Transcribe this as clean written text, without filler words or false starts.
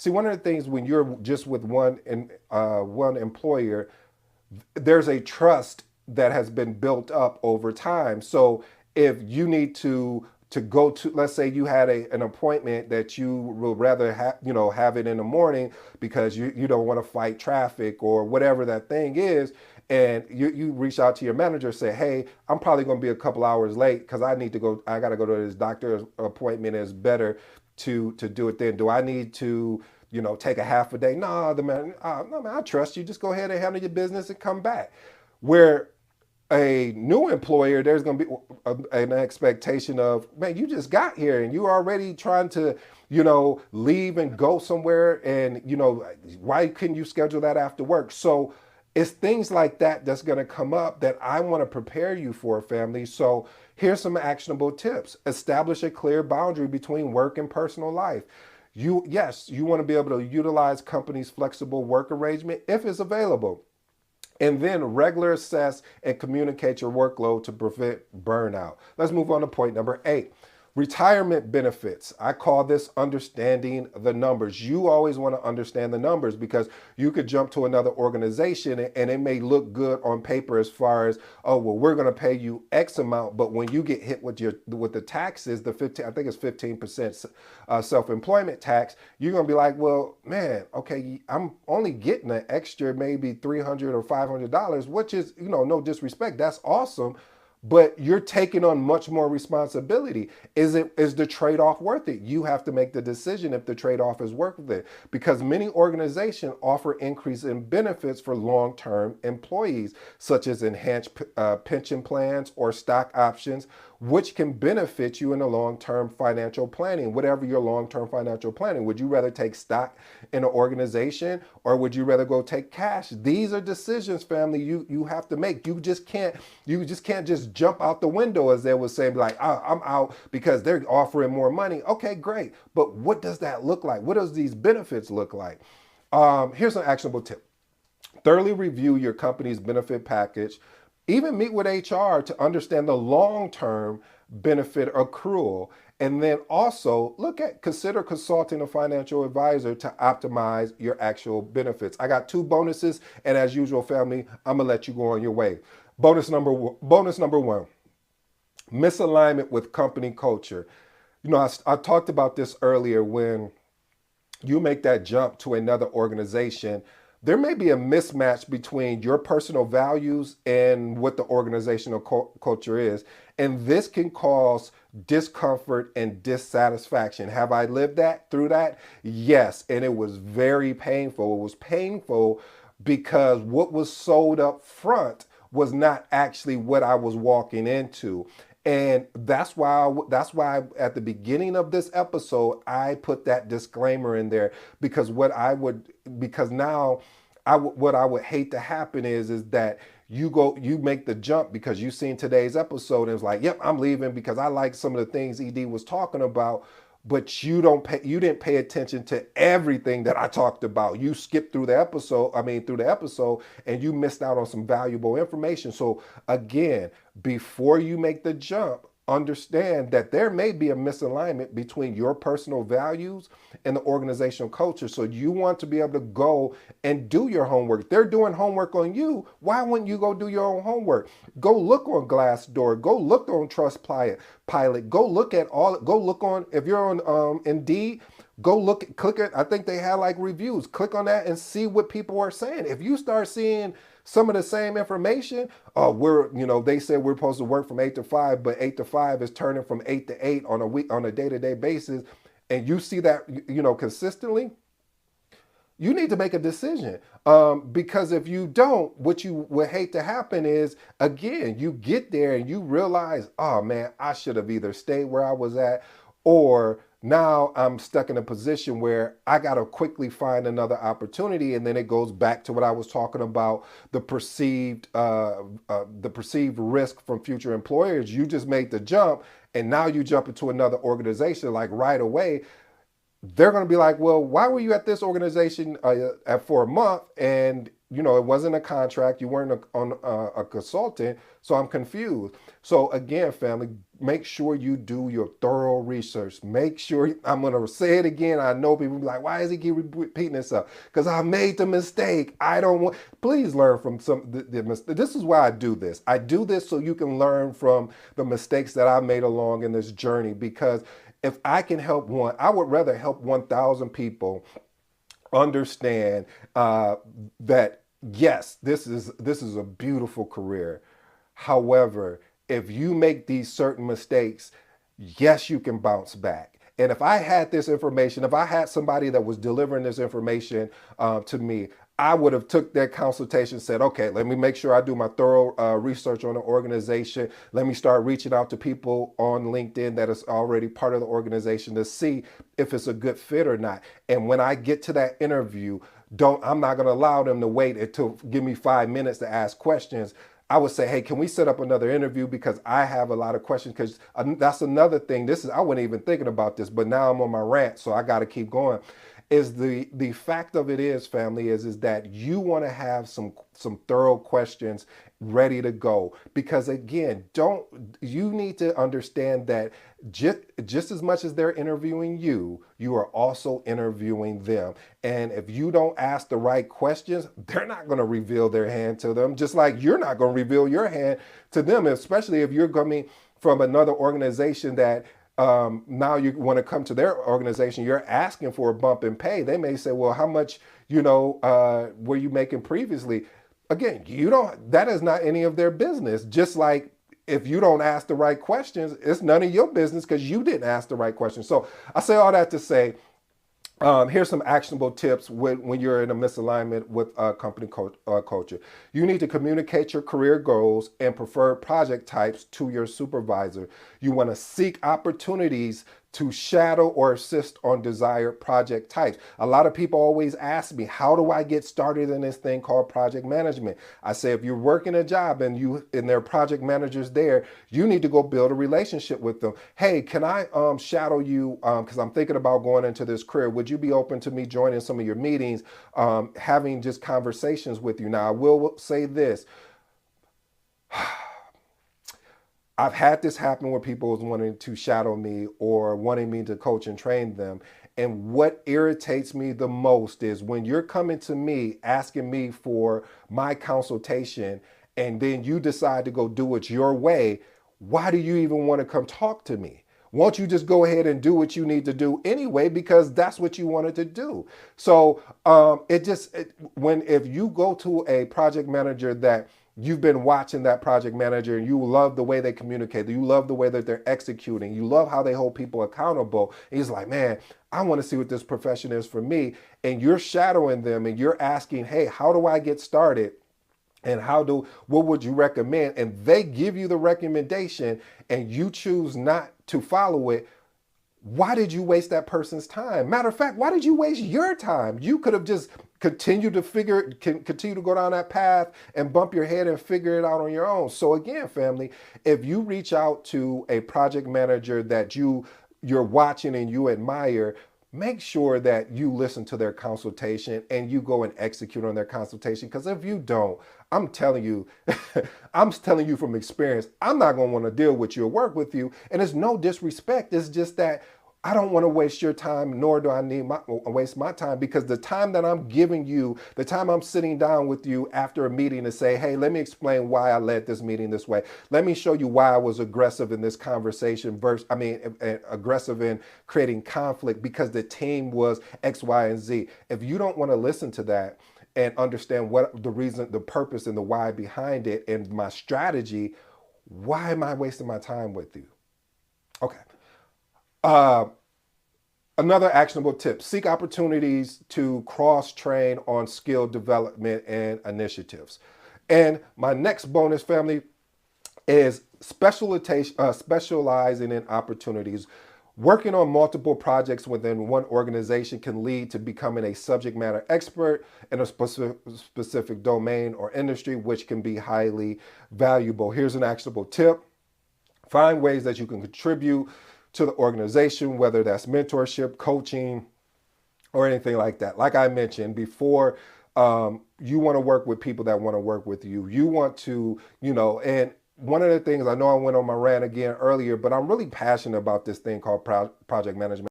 See, one of the things when you're just with one employer, there's a trust that has been built up over time. So if you need to go to, let's say you had an appointment that you would rather have it in the morning because you don't want to fight traffic or whatever that thing is, and you reach out to your manager, say, hey, I'm probably going to be a couple hours late because I got to go to this doctor's appointment. Is better to do it then. Do I need to take a half a day? No, the man, no man, I trust you. Just go ahead and handle your business and come back. Where a new employer, there's going to be an expectation of, man, you just got here and you're already trying to, leave and go somewhere. And, why couldn't you schedule that after work? So it's things like that that's going to come up that I want to prepare you for, family. So here's some actionable tips. Establish a clear boundary between work and personal life. You want to be able to utilize companies' flexible work arrangement if it's available. And then regular assess and communicate your workload to prevent burnout. Let's move on to point number 8. Retirement benefits. I call this understanding the numbers. You always want to understand the numbers because you could jump to another organization and it may look good on paper as far as, oh, well, we're going to pay you X amount. But when you get hit with the taxes, the 15, I think it's 15% self-employment tax, you're going to be like, well, man, okay, I'm only getting an extra maybe $300 or $500, which is, no disrespect. That's awesome. But you're taking on much more responsibility. Is the trade-off worth it? You have to make the decision if the trade-off is worth it, because many organizations offer increase in benefits for long-term employees, such as enhanced pension plans or stock options, which can benefit you in the long-term financial planning, whatever your long-term financial planning. Would you rather take stock in an organization or would you rather go take cash? These are decisions, family, you have to make. You just can't just jump out the window, as they would say, like, oh, I'm out because they're offering more money. Okay, great. But what does that look like? What does these benefits look like? Here's an actionable tip. Thoroughly review your company's benefit package. Even meet with HR to understand the long-term benefit accrual. And then also consider consulting a financial advisor to optimize your actual benefits. I got 2 bonuses, and as usual, family, I'm gonna let you go on your way. Bonus number 1, misalignment with company culture. I talked about this earlier. When you make that jump to another organization, there may be a mismatch between your personal values and what the organizational culture is. And this can cause discomfort and dissatisfaction. Have I lived through that? Yes. And it was very painful. It was painful because what was sold up front was not actually what I was walking into. And that's why at the beginning of this episode, I put that disclaimer in there, because what I would hate to happen is that you make the jump because you seen today's episode and it's like, yep, I'm leaving because I like some of the things ED was talking about, but you didn't pay attention to everything that I talked about. You skipped through the episode, and you missed out on some valuable information. So again, before you make the jump, understand that there may be a misalignment between your personal values and the organizational culture. So you want to be able to go and do your homework. They're doing homework on you. Why wouldn't you go do your own homework? Go look on Glassdoor. Go look on Trustpilot. Go look on, if you're on Indeed, click it. I think they have like reviews. Click on that and see what people are saying. If you start seeing some of the same information, they said we're supposed to work from 8 to 5, but 8 to 5 is turning from 8 to 8 on a day-to-day basis, and you see that, consistently, you need to make a decision. Because if you don't, what you would hate to happen is, again, you get there and you realize, oh man, I should have either stayed where I was at, or now I'm stuck in a position where I got to quickly find another opportunity. And then it goes back to what I was talking about, the perceived risk from future employers. You just made the jump and now you jump into another organization like right away. They're going to be like, well, why were you at this organization for a month and it wasn't a contract. You weren't a consultant. So I'm confused. So again, family, make sure you do your thorough research. Make sure, I'm going to say it again. I know people be like, why is he keep repeating this up? Because I made the mistake. I don't want, please learn from this is why I do this. I do this so you can learn from the mistakes that I made along in this journey, because if I can help one, I would rather help 1,000 people understand that yes, this is a beautiful career. However, if you make these certain mistakes, yes, you can bounce back. And if I had this information, if I had somebody that was delivering this information to me, I would have took that consultation, said, okay, let me make sure I do my thorough research on the organization. Let me start reaching out to people on LinkedIn that is already part of the organization to see if it's a good fit or not. And when I get to that interview, I'm not going to allow them to wait until give me 5 minutes to ask questions. I would say, hey, can we set up another interview, because I have a lot of questions. Because that's another thing. I wasn't even thinking about this, but now I'm on my rant, so I got to keep going. Is the fact of it is, family, is that you want to have some thorough questions ready to go, because again, you need to understand that just as much as they're interviewing you, you are also interviewing them. And if you don't ask the right questions, they're not going to reveal their hand to them, just like you're not going to reveal your hand to them, especially if you're coming from another organization that now you want to come to their organization, you're asking for a bump in pay. They may say, well, how much, were you making previously? Again, that is not any of their business. Just like if you don't ask the right questions, it's none of your business because you didn't ask the right questions. So I say all that to say, here's some actionable tips when you're in a misalignment with company culture. You need to communicate your career goals and preferred project types to your supervisor. You want to seek opportunities to shadow or assist on desired project types. A lot of people always ask me, how do I get started in this thing called project management? I say, if you're working a job and there are project managers there, you need to go build a relationship with them. Hey, can I shadow you? Because I'm thinking about going into this career. Would you be open to me joining some of your meetings, having just conversations with you? Now, I will say this. I've had this happen where people wanting to shadow me or wanting me to coach and train them. And what irritates me the most is when you're coming to me asking me for my consultation and then you decide to go do it your way. Why do you even want to come talk to me? Won't you just go ahead and do what you need to do anyway, because that's what you wanted to do? So if you go to a project manager that you've been watching that project manager and you love the way they communicate, you love the way that they're executing, you love how they hold people accountable, and he's like, man, I want to see what this profession is for me. And you're shadowing them and you're asking, hey, how do I get started? And what would you recommend? And they give you the recommendation and you choose not to follow it. Why did you waste that person's time? Matter of fact, why did you waste your time? You could have just continue to go down that path and bump your head and figure it out on your own. So again, family, if you reach out to a project manager that you're watching and you admire, make sure that you listen to their consultation and you go and execute on their consultation. Because if you don't, I'm telling you, I'm telling you from experience, I'm not going to want to deal with you or work with you. And it's no disrespect. It's just that I don't want to waste your time, nor do I waste my time, because the time that I'm giving you, the time I'm sitting down with you after a meeting to say, hey, let me explain why I led this meeting this way. Let me show you why I was aggressive in this conversation aggressive in creating conflict because the team was X, Y, and Z. If you don't want to listen to that and understand what the reason, the purpose, and the why behind it and my strategy, why am I wasting my time with you? Okay. Another actionable tip, seek opportunities to cross-train on skill development and initiatives. And my next bonus, family, is specializing in opportunities. Working on multiple projects within one organization can lead to becoming a subject matter expert in a specific domain or industry, which can be highly valuable. Here's an actionable tip. Find ways that you can contribute to the organization, whether that's mentorship, coaching, or anything like that. Like I mentioned before, you want to work with people that want to work with you. You want to, and one of the things, I know I went on my rant again earlier, but I'm really passionate about this thing called project management.